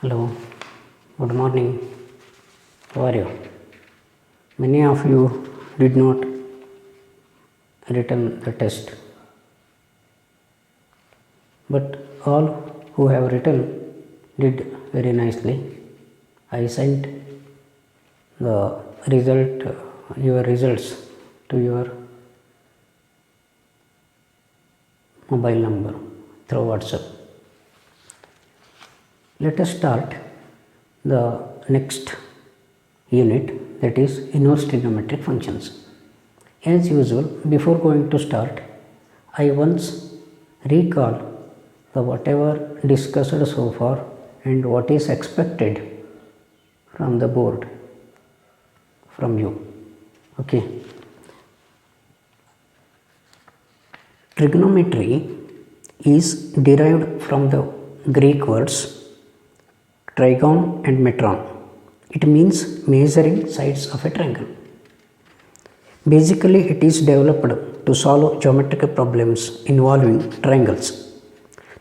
Hello, good morning. How are you? Many of you did not written the test, but all who have written did very nicely. I sent the your results to your mobile number through WhatsApp. Let us start the next unit, that is inverse trigonometric functions. As usual, before going to start, I once recall the whatever discussed so far and what is expected from the board, from you. Okay. Trigonometry is derived from the Greek words trigon and metron. It means measuring sides of a triangle. Basically, it is developed to solve geometrical problems involving triangles.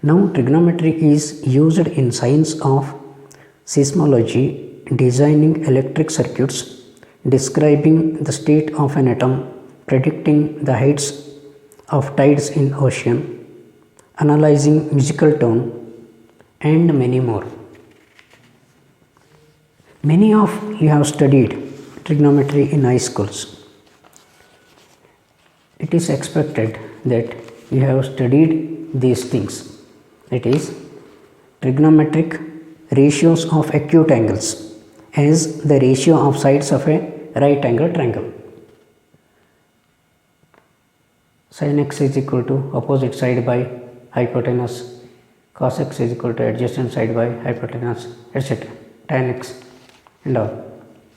Now, trigonometry is used in science of seismology, designing electric circuits, describing the state of an atom, predicting the heights of tides in ocean, analyzing musical tone, and many more. Many of you have studied trigonometry in high schools. It is expected that you have studied these things. It is trigonometric ratios of acute angles as the ratio of sides of a right angle triangle. Sin x is equal to opposite side by hypotenuse, cos x is equal to adjacent side by hypotenuse, etc. Tan x and all.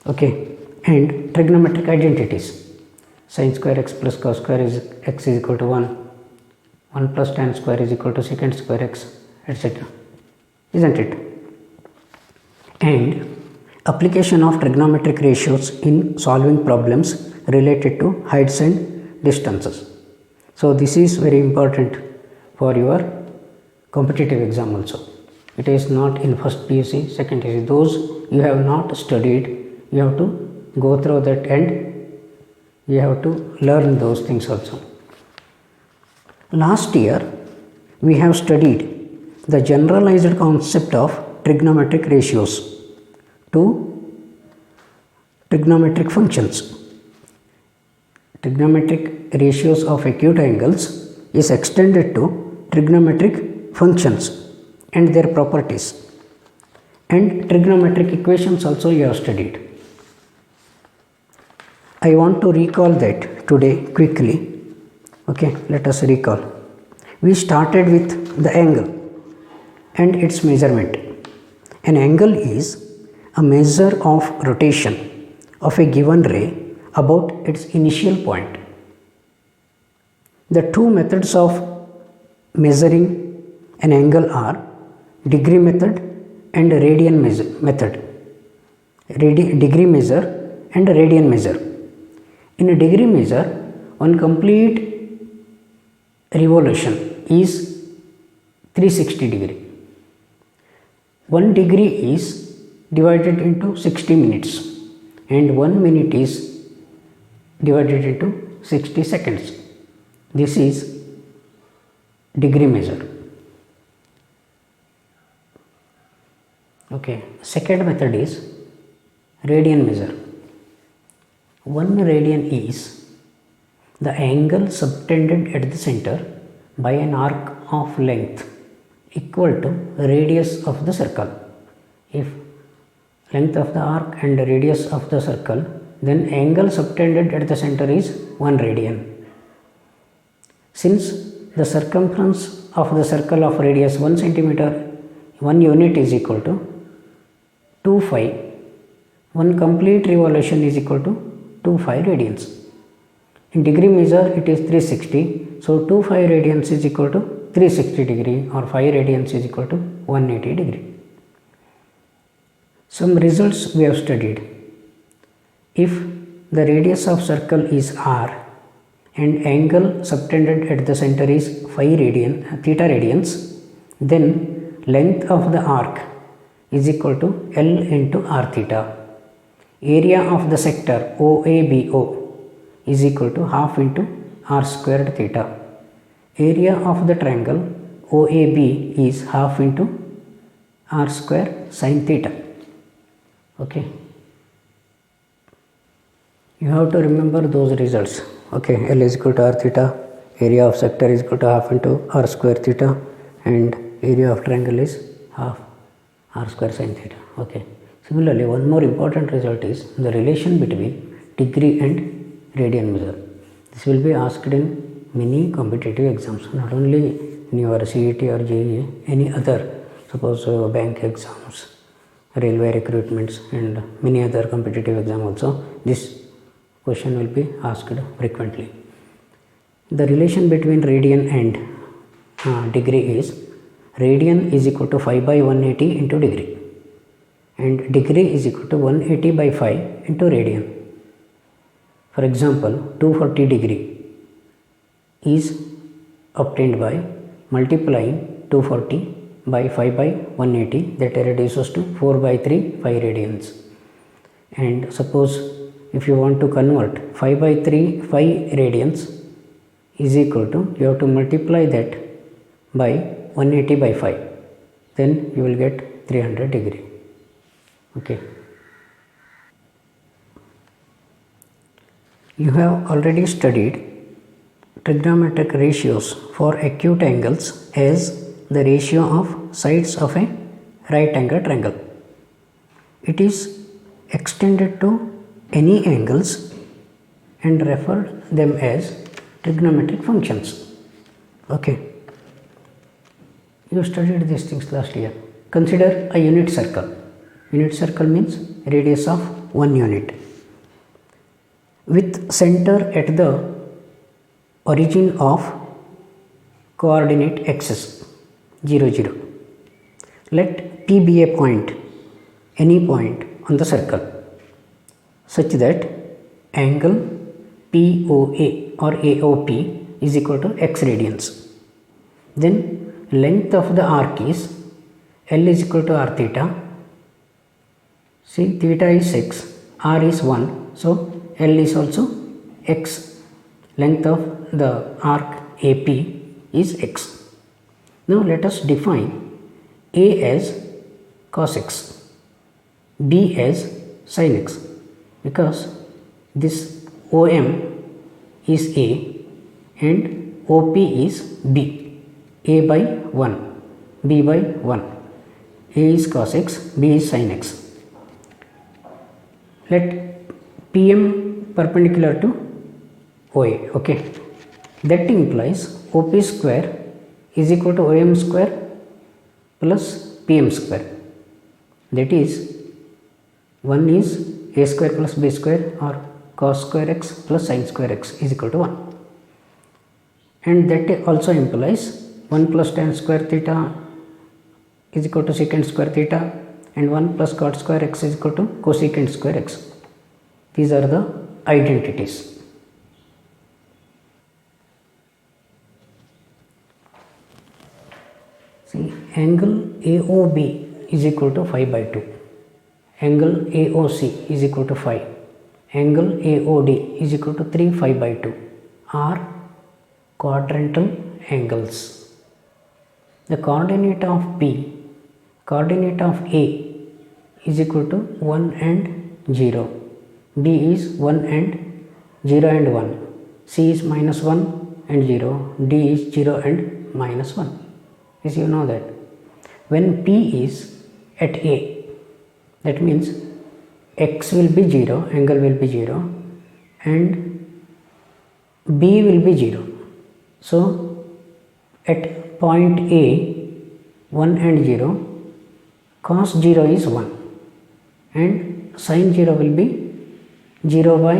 Okay. And trigonometric identities. Sin square x plus cos square x is equal to 1. 1 plus tan square is equal to secant square x, etc. Isn't it? And application of trigonometric ratios in solving problems related to heights and distances. So this is very important for your competitive exam also. It is not in first PUC, second PUC. Those you have not studied, you have to go through that and you have to learn those things also. Last year, we have studied the generalized concept of trigonometric ratios to trigonometric functions. Trigonometric ratios of acute angles is extended to trigonometric functions and their properties, and trigonometric equations also you have studied. I want to recall that today quickly. Okay, let us recall. We started with the angle and its measurement. An angle is a measure of rotation of a given ray about its initial point. The two methods of measuring an angle are degree method and radian method. Degree measure and radian measure. In a degree measure, one complete revolution is 360 degree. 1 degree is divided into 60 minutes and 1 minute is divided into 60 seconds. This is degree measure. Okay. Second method is radian measure. 1 radian is the angle subtended at the center by an arc of length equal to radius of the circle. If length of the arc and radius of the circle, then angle subtended at the center is 1 radian. Since the circumference of the circle of radius 1 centimeter, 1 unit is equal to 2 pi, 1 complete revolution is equal to 2 pi radians. In degree measure it is 360, so 2 pi radians is equal to 360 degree or 5 radians is equal to 180 degree. Some results we have studied. If the radius of circle is r and angle subtended at the center is theta radians, then length of the arc is equal to L into r theta. Area of the sector OABO is equal to half into r squared theta. Area of the triangle OAB is half into r square sin theta. Okay. You have to remember those results. Okay, L is equal to r theta, area of sector is equal to half into r square theta, and area of triangle is half r square sin theta. Okay. Similarly, one more important result is the relation between degree and radian measure. This will be asked in many competitive exams, not only in your CET or JEE, any other, suppose bank exams, railway recruitments, and many other competitive exams also. This question will be asked frequently. The relation between radian and degree is radian is equal to 5 by 180 into degree, and degree is equal to 180 by 5 into radian. For example, 240 degree is obtained by multiplying 240 by 5 by 180, that reduces to 4 by 3 5 radians. And suppose if you want to convert 5 by 3 5 radians is equal to, you have to multiply that by 180 by 5, then you will get 300 degree. Okay. You have already studied trigonometric ratios for acute angles as the ratio of sides of a right angle triangle. It is extended to any angles and refer them as trigonometric functions. Okay. You studied these things last year. Consider a unit circle. Unit circle means radius of 1 unit, with center at the origin of coordinate axis 0 0. Let P be a point, any point on the circle, such that angle POA or AOP is equal to x radians. Then length of the arc is L is equal to r theta. See, theta is x, r is 1, so L is also x. Length of the arc AP is x. Now let us define A as cos x, B as sin x, because this OM is A and OP is B. A by 1, B by 1. A is cos x, B is sin x. Let PM perpendicular to OA. Okay. That implies OP square is equal to OM square plus PM square. That is, one is A square plus B square or cos square x plus sin square x is equal to 1. And that also implies 1 plus tan square theta is equal to secant square theta, and 1 plus cot square x is equal to cosecant square x. These are the identities. See, angle AOB is equal to 5 by 2. Angle AOC is equal to 5. Angle AOD is equal to 3 5 by 2 are quadrantal angles. The coordinate of P, coordinate of A is equal to 1 and 0. B is 1 and 0 and 1. C is minus 1 and 0. D is 0 and minus 1. Yes, you know that. When P is at A, that means x will be 0, angle will be 0, and B will be 0. So at point A, 1 and 0, cos 0 is 1 and sin 0 will be 0 by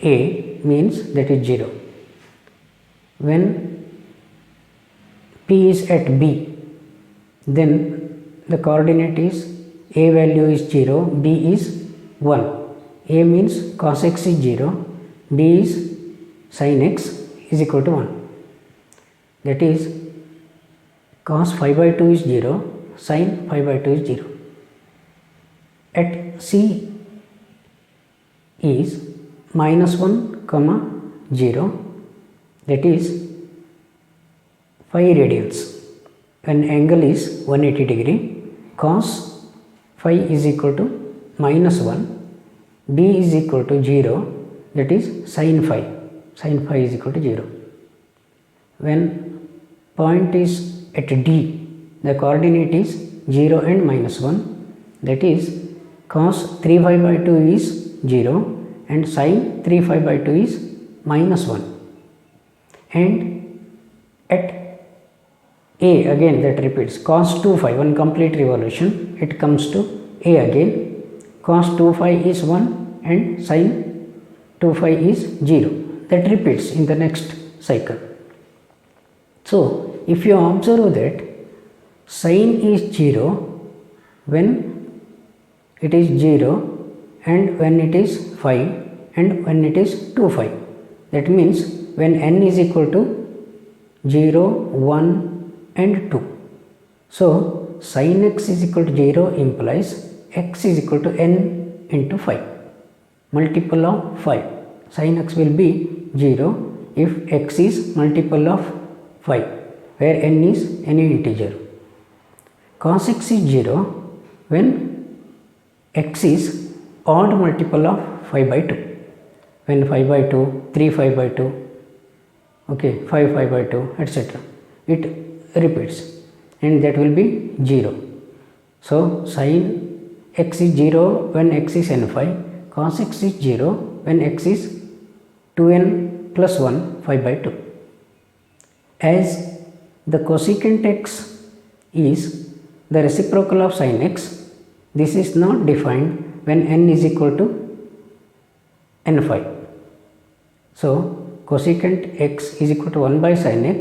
A, means that is 0. When P is at B, then the coordinate is A value is 0, B is 1. A means cos x is 0, B is sin x is equal to 1. That is, cos 5 by 2 is 0, sin 5 by 2 is 0. at C is -1 comma 0, that is 5 radians. When angle is 180 degree, cos phi is equal to -1, b is equal to 0, that is sin phi is equal to 0. When point is at D, the coordinate is 0 and -1, that is cos 3 phi by 2 is 0 and sin 3 phi by 2 is -1. And at A, again that repeats, cos 2 phi, one complete revolution, it comes to A again, cos 2 phi is 1 and sin 2 phi is 0, that repeats in the next cycle. So if you observe that sin is 0 when it is 0 and when it is 5 and when it is 2 phi, that means when n is equal to 0, 1 and 2. So sin x is equal to 0 implies x is equal to n into 5, multiple of 5. Sin x will be 0 if x is multiple of 5, where n is any integer. Cos x is 0 when x is odd multiple of 5 by 2, when 5 by 2, 3 5 by 2, okay, 5 5 by 2, etc. It repeats and that will be 0. So sin x is 0 when x is n5, cos x is 0 when x is 2n plus 1 5 by 2. As the cosecant x is the reciprocal of sin x, this is not defined when n is equal to n5. So cosecant x is equal to 1 by sin x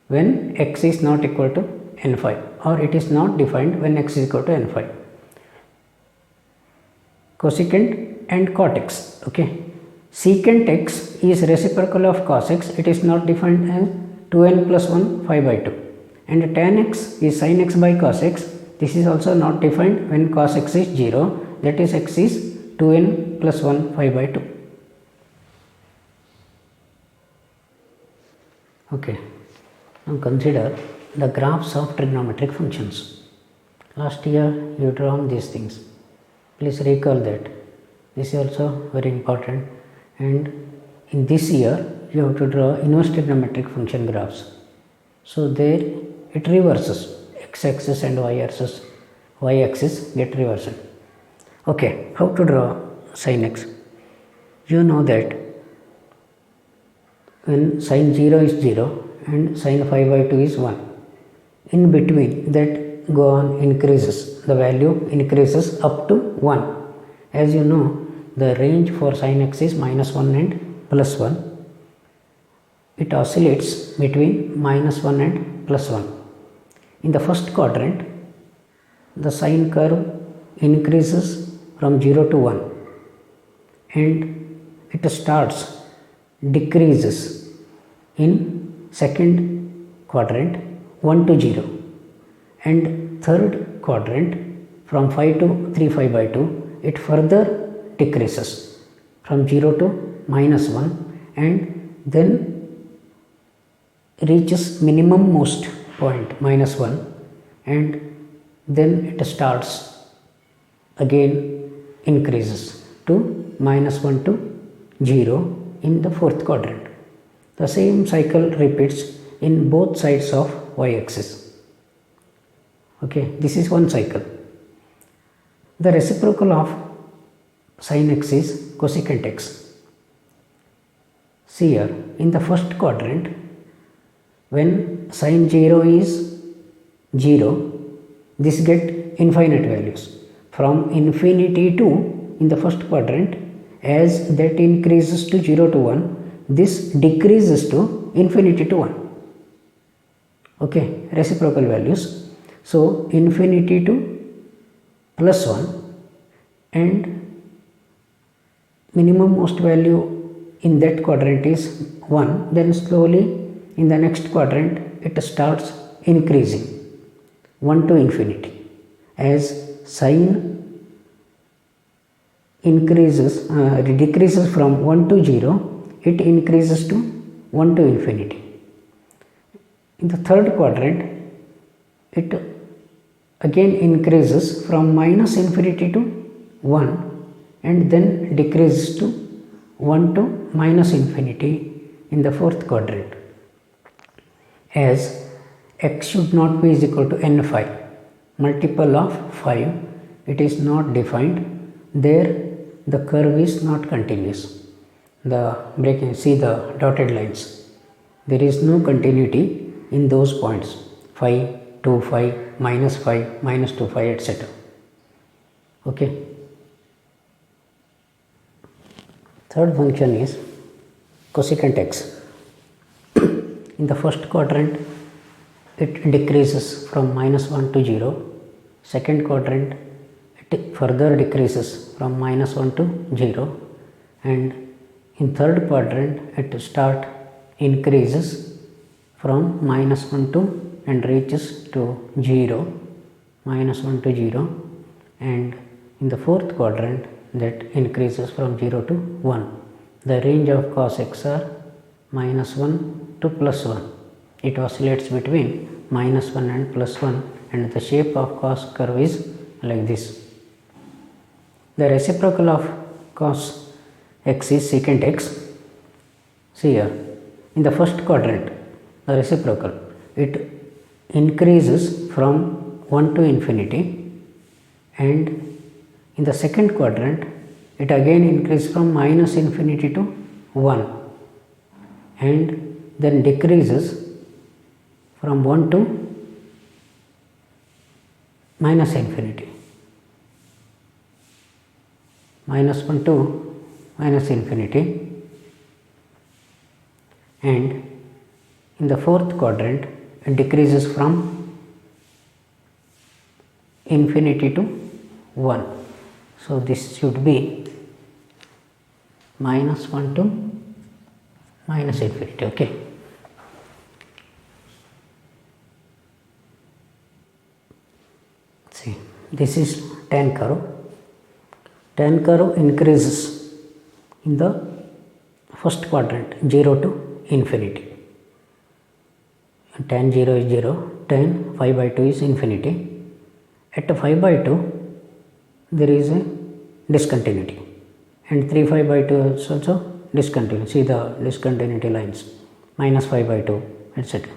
when x is not equal to n5, or it is not defined when x is equal to n5. Cosecant and cot x, okay. Secant x is reciprocal of cos x, it is not defined as 2n plus 1 5 by 2, and tan x is sin x by cos x, this is also not defined when cos x is 0, that is x is 2n plus 1 5 by 2. Okay, now consider the graphs of trigonometric functions. Last year you drawn these things, please recall that, this is also very important, and in this year you have to draw inverse trigonometric function graphs. So there it reverses, x axis and y axis get reversed. Okay, how to draw sin x? You know that when sin 0 is 0 and sin 5 by 2 is 1, in between that go on increases, the value increases up to 1. As you know, the range for sin x is -1 and +1. It oscillates between -1 and +1. In the first quadrant, the sine curve increases from 0 to 1 and it starts decreases in second quadrant 1 to 0, and third quadrant from 5 to 3 5 by 2 it further decreases from 0 to -1 and then reaches minimum most point -1, and then it starts again increases to -1 to 0 in the fourth quadrant. The same cycle repeats in both sides of y axis. Okay, this is one cycle. The reciprocal of sin x is cosecant x. See here, in the first quadrant, when sin 0 is 0, this get infinite values. From infinity to, in the first quadrant, as that increases to 0 to 1, this decreases to infinity to 1. Okay, reciprocal values. So infinity to +1 and minimum most value in that quadrant is 1, then slowly in the next quadrant it starts increasing 1 to infinity, as sin decreases from 1 to 0, it increases to 1 to infinity. In the third quadrant, it again increases from minus infinity to 1 and then decreases to 1 to minus infinity in the fourth quadrant. As x should not be is equal to n5, multiple of 5, it is not defined. There the curve is not continuous. The breaking, see the dotted lines. There is no continuity in those points 5, 2, 5, minus 5, minus 2, 5, etc. Okay. Third function is cosecant x. In the first quadrant, it decreases from minus 1 to 0. Second quadrant, it further decreases from minus 1 to 0. And in third quadrant, it increases from minus 1 to and reaches to 0, minus 1 to 0. And in the fourth quadrant, that increases from 0 to 1. The range of cos x are minus 1 to plus 1. It oscillates between minus 1 and plus 1, and the shape of cos curve is like this. The reciprocal of cos x is secant x. See here, in the first quadrant, the reciprocal, it increases from 1 to infinity, and in the second quadrant, it again increases from minus infinity to 1 and then decreases from 1 to minus infinity, minus 1 to minus infinity. And in the fourth quadrant, it decreases from infinity to 1. So this should be minus 1 to minus infinity. Okay. See, this is tan curve. Tan curve increases in the first quadrant 0 to infinity. Tan 0 is 0, tan 5 by 2 is infinity. At 5 by 2, there is a discontinuity, and 3 5 by 2 is also discontinuous. See the discontinuity lines, minus 5 by 2, etc.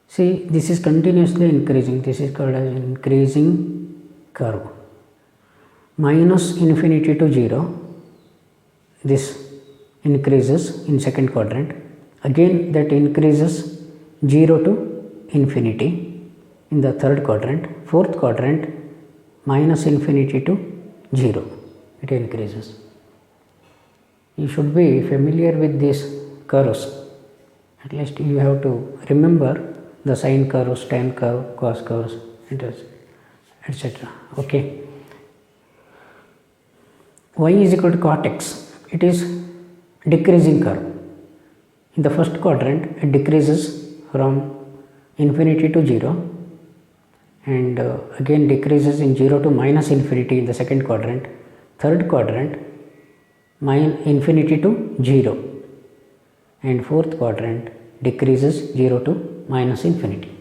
See, this is continuously increasing. This is called as increasing curve. Minus infinity to 0, this increases in second quadrant. Again that increases 0 to infinity in the third quadrant. Fourth quadrant, minus infinity to 0, it increases. You should be familiar with these curves. At least you have to remember the sine curves, tan curve, cos curves, etc. Okay. Y is equal to cot x. It is decreasing curve. In the first quadrant, it decreases from infinity to 0, and again decreases in 0 to minus infinity in the second quadrant. Third quadrant, infinity to 0, and fourth quadrant decreases 0 to minus infinity.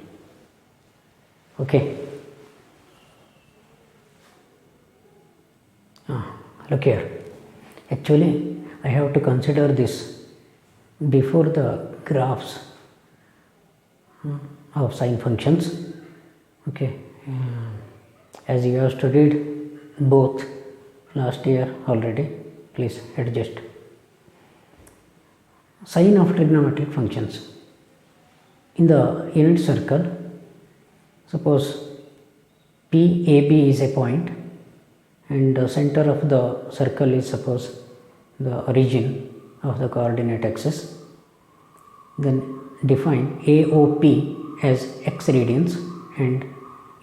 Okay. Look here. Actually, I have to consider this before the graphs of sine functions. Okay. As you have studied both last year already, please adjust. Sine of trigonometric functions. In the unit circle, suppose PAB is a point, and the center of the circle is suppose the origin of the coordinate axis. Then define AOP as x radians and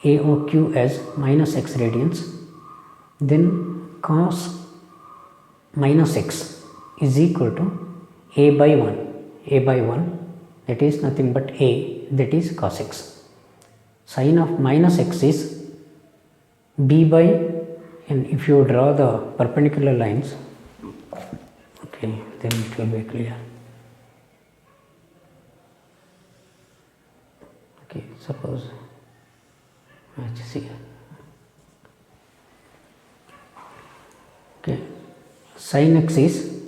AOQ as minus x radians. Then cos minus x is equal to a by 1, that is nothing but a, that is cos x. Sine of minus x is b by and if you draw the perpendicular lines, okay, then it will be clear. Okay, suppose let's see. Okay, sin x is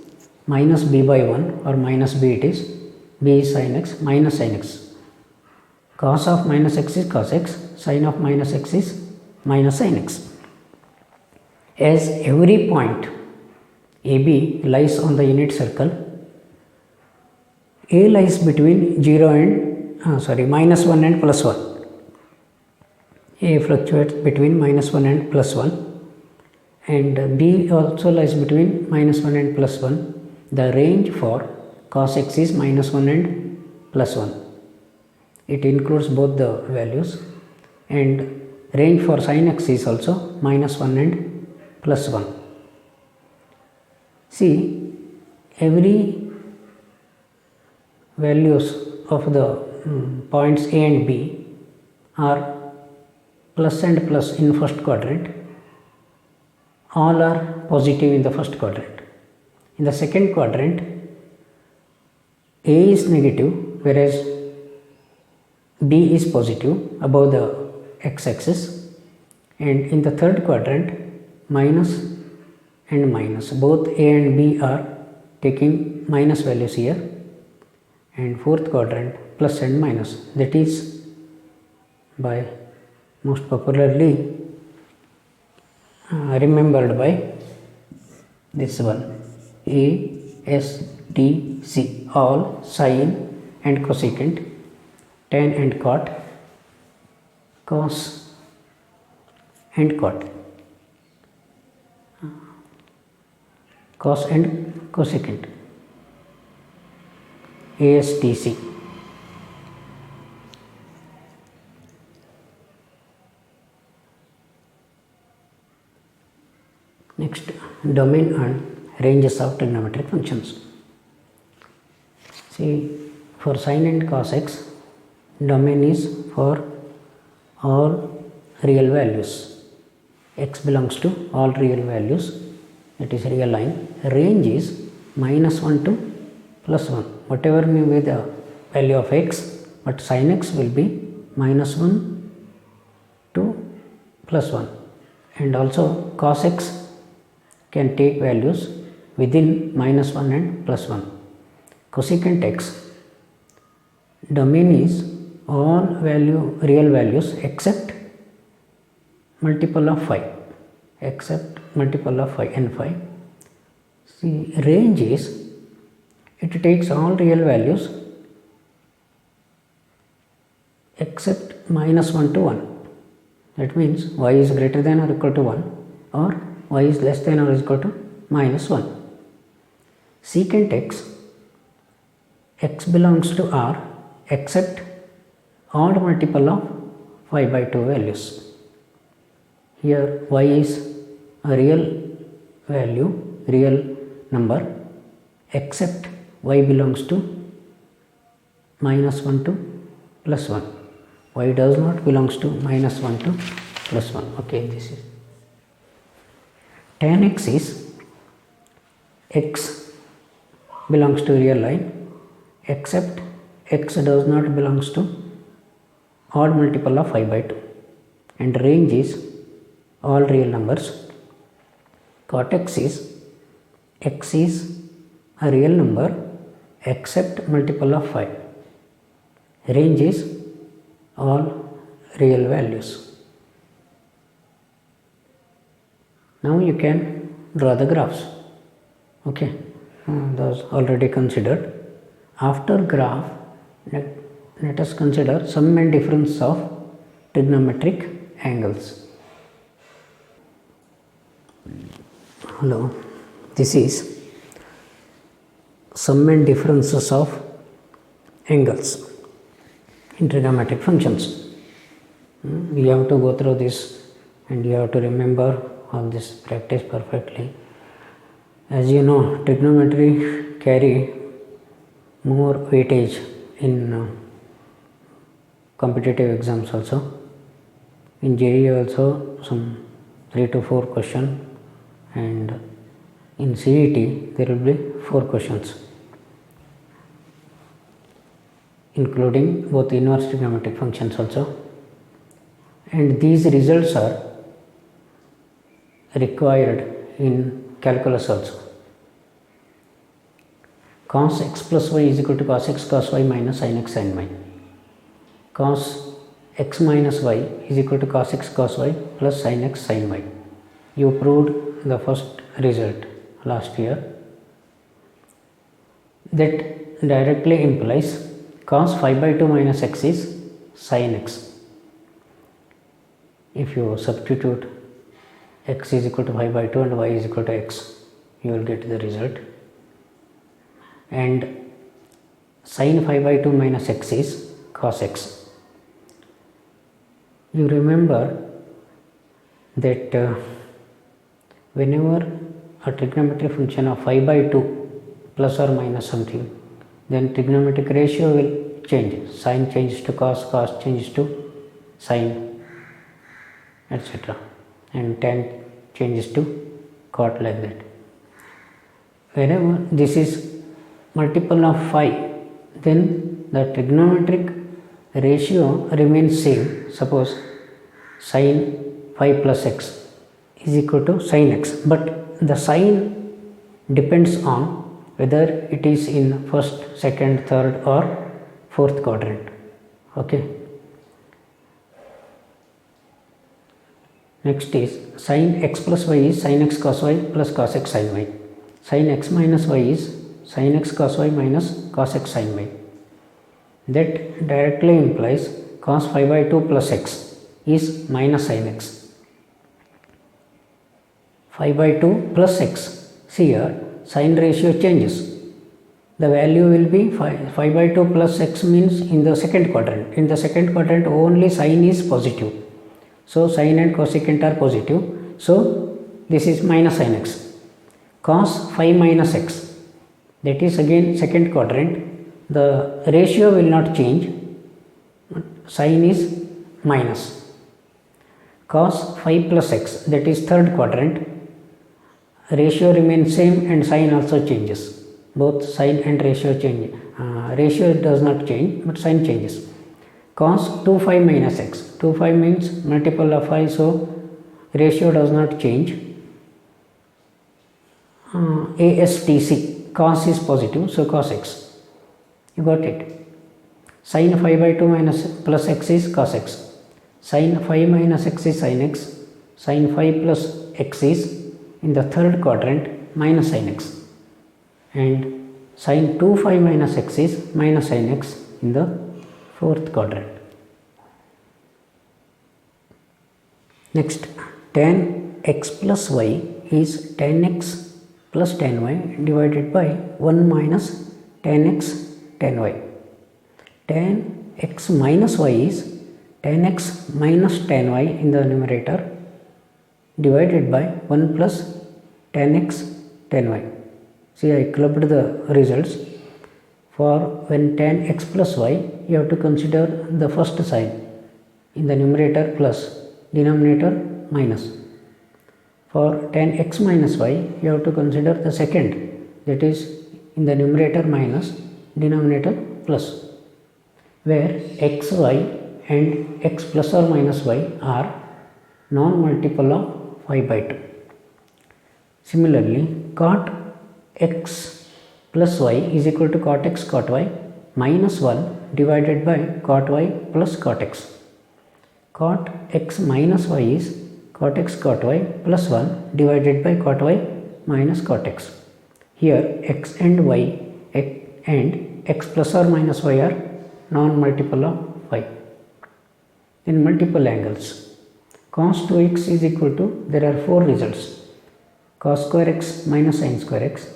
minus b by 1 or minus b, it is b is sin x minus sin x. Cos of minus x is cos x, sin of minus x is minus sin x. As every point AB lies on the unit circle, A lies between 0 and minus 1 and plus 1. A fluctuates between minus 1 and plus 1, and B also lies between minus 1 and plus 1. The range for cos x is minus 1 and plus 1. It includes both the values, and range for sin x is also minus 1 and plus 1. See, every values of the points A and B are plus and plus in first quadrant. All are positive in the first quadrant. In the second quadrant, A is negative, whereas B is positive above the x-axis, and in the third quadrant, minus and minus, both A and B are taking minus values here, and fourth quadrant plus and minus, that is by most popularly remembered by this one, A, S, T, C, all sine and cosecant, tan and cot, cos and cot, cos and cosecant, ASTC. Next, domain and ranges of trigonometric functions. See, for sin and cos x, domain is for all real values. X belongs to all real values, that is real line. Range is minus 1 to plus 1, whatever may be the value of x, but sin x will be minus 1 to plus 1, and also cos x can take values within minus 1 and plus 1. Cosecant x, domain is all real values except multiple of 5, and 5. See, range is, it takes all real values except minus 1 to 1. That means y is greater than or equal to 1, or y is less than or equal to minus 1. Secant x belongs to R except odd multiple of 5 by 2 values. Here y is a real value, real number, except y belongs to minus 1 to plus 1. Y does not belongs to minus 1 to plus 1. Okay, this is tan x is x belongs to real line except x does not belongs to odd multiple of 5 by 2, and range is all real numbers. Cot x is a real number except multiple of 5. Range is all real values. Now you can draw the graphs. Okay, those already considered. After graph, let us consider sum and difference of trigonometric angles. Hello, this is sum and differences of angles in trigonometric functions. You have to go through this and you have to remember all this practice perfectly. As you know, trigonometry carry more weightage in competitive exams also. In JEE also some 3 to 4 question, and in CET there will be 4 questions, including both inverse trigonometric functions also, and these results are required in calculus also. Cos x plus y is equal to cos x cos y minus sin x sin y. Cos x minus y is equal to cos x cos y plus sin x sin y. You proved the first result last year. That directly implies cos 5 by 2 minus x is sin x. If you substitute x is equal to 5 by 2 and y is equal to x, you will get the result. And sin 5 by 2 minus x is cos x. You remember that whenever a trigonometric function of 5 by 2 plus or minus something, then trigonometric ratio will change. Sin changes to cos, cos changes to sin, etc. And tan changes to cot, like that. Whenever this is multiple of 5, then the trigonometric ratio remains same. Suppose sin 5 plus x is equal to sin x, but the sign depends on whether it is in first, second, third or fourth quadrant. Okay. Next is sin x plus y is sin x cos y plus cos x sin y. Sin x minus y is sin x cos y minus cos x sin y. That directly implies cos 5 by 2 plus x is minus sin x. 5 by 2 plus x. See here, sign ratio changes. The value will be 5 by 2 plus x means in the second quadrant. In the second quadrant only sign is positive. So sin and cosecant are positive. So this is minus sin x. Cos 5 minus x, that is again second quadrant. The ratio will not change. Sign is minus. Cos 5 plus x, that is third quadrant. Ratio remains same and sign also changes. Both sign and ratio change. Ratio does not change, but sign changes. Cos 2 5 minus x. 2 5 means multiple of 5, so ratio does not change. ASTC, cos is positive, so cos x. You got it. Sin 5 by 2 minus plus x is cos x. Sin 5 minus x is sin x. Sin 5 plus x is in the third quadrant minus sin x. And sin 2 5 minus x is minus sin x in the fourth quadrant. Next, tan x plus y is tan x plus tan y divided by 1 minus tan x tan y. Tan x minus y is tan x minus tan y in the numerator divided by 1 plus tan x tan y. See, I clubbed the results. For when tan x plus y, you have to consider the first sign. In the numerator plus, denominator minus. For tan x minus y, you have to consider the second, that is in the numerator minus, denominator plus, where x, y and x plus or minus y are non-multiple of 5 by 2. Similarly, cot x plus y is equal to cot x cot y minus 1 divided by cot y plus cot x. Cot x minus y is cot x cot y plus 1 divided by cot y minus cot x. Here x and y and x plus or minus y are non-multiple of 5. In multiple angles, cos 2x is equal to, there are 4 results: cos square x minus sin square x,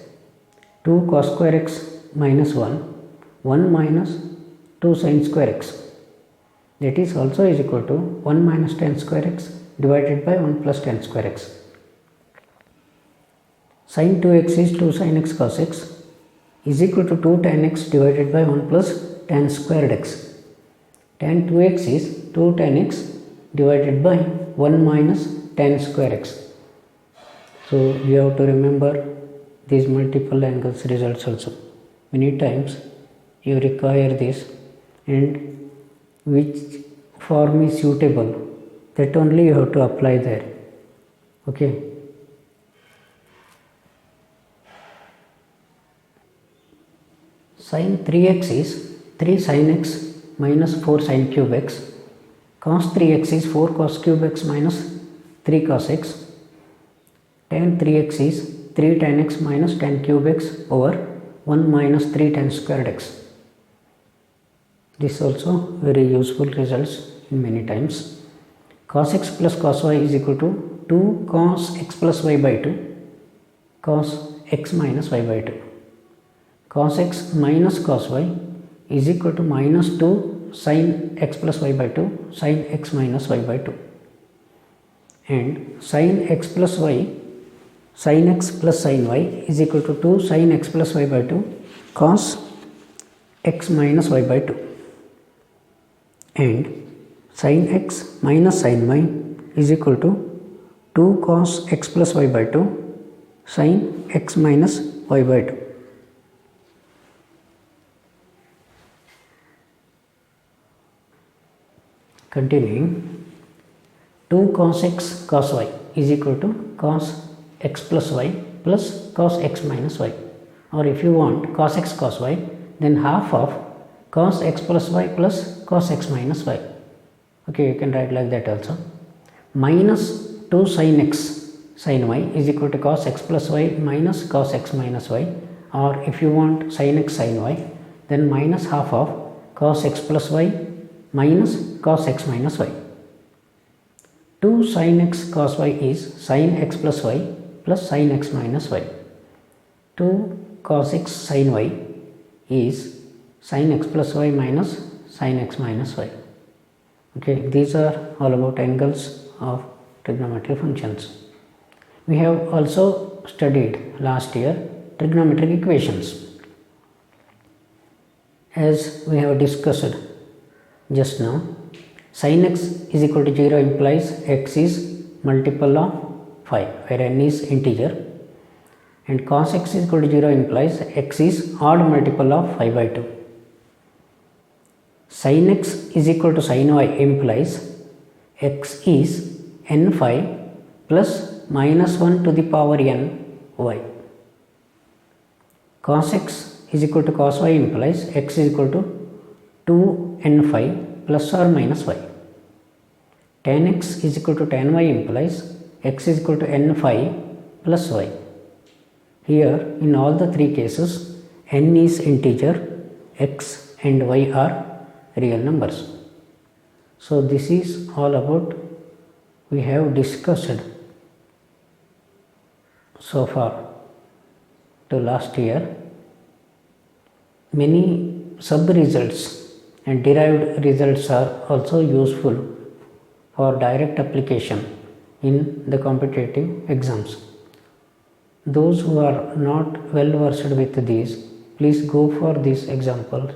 2 cos square x minus 1, 1 minus 2 sin square x. That is also is equal to 1 minus tan square x divided by 1 plus tan square x. Sin 2x is 2 sin x cos x is equal to 2 tan x divided by 1 plus tan squared x. Tan 2x is 2 tan x divided by 1 minus tan square x. So you have to remember these multiple angles results also. Many times you require this, and which form is suitable, that only you have to apply there. Okay. Sin 3x is 3 sin x minus 4 sin cube x. Cos 3x is 4 cos cube x minus 3 cos x. Tan 3x is 3 tan x minus tan cube x over 1 minus 3 tan squared x. This also very useful results in many times. Cos x plus cos y is equal to 2 cos x plus y by 2 cos x minus y by 2. Cos x minus cos y is equal to minus 2 sin x plus y by 2 sin x minus y by 2. And sin x plus y sin x plus sin y is equal to 2 sin x plus y by 2 cos x minus y by 2. And sin x minus sin y is equal to 2 cos x plus y by 2 sin x minus y by 2. Continuing, 2 cos x cos y is equal to cos x plus y plus cos x minus y, or if you want cos x cos y, then half of cos x plus y plus cos x minus y. Okay, you can write like that also. Minus 2 sin x sin y is equal to cos x plus y minus cos x minus y, or if you want sin x sin y, then minus half of cos x plus y minus cos x minus y. 2 sin x cos y is sin x plus y plus sin x minus y. 2 cos x sin y is sin x plus y minus sin x minus y. Okay, these are all about angles of trigonometric functions. We have also studied last year trigonometric equations. As we have discussed just now, sin x is equal to 0 implies x is multiple of 5 where n is integer, and cos x is equal to 0 implies x is odd multiple of 5 by 2. Sin x is equal to sin y implies x is n5 plus minus 1 to the power n y. Cos x is equal to cos y implies x is equal to 2n5 plus or minus y. Tan x is equal to tan y implies x is equal to n5 plus y. Here in all the three cases, n is integer, x and y are real numbers. So this is all about we have discussed so far to last year. Many sub results and derived results are also useful for direct application in the competitive exams. Those who are not well versed with these, please go for these examples,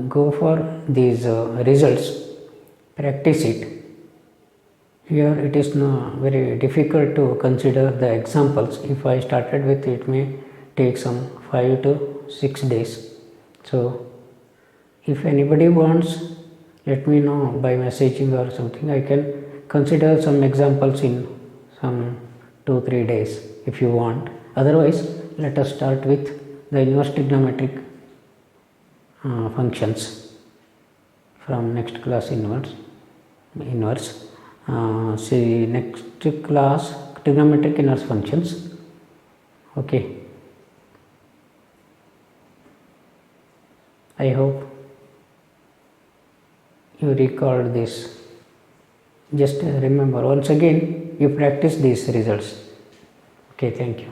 go for these results, practice it. Here it is not very difficult to consider the examples. If I started with it, may take some 5 to 6 days. So if anybody wants, let me know by messaging or something. I can consider some examples in some 2-3 days if you want. Otherwise, let us start with the inverse trigonometric functions from next class inverse. See next class trigonometric inverse functions. Okay. I hope you recall this. Just remember once again, you practice these results. Okay, thank you.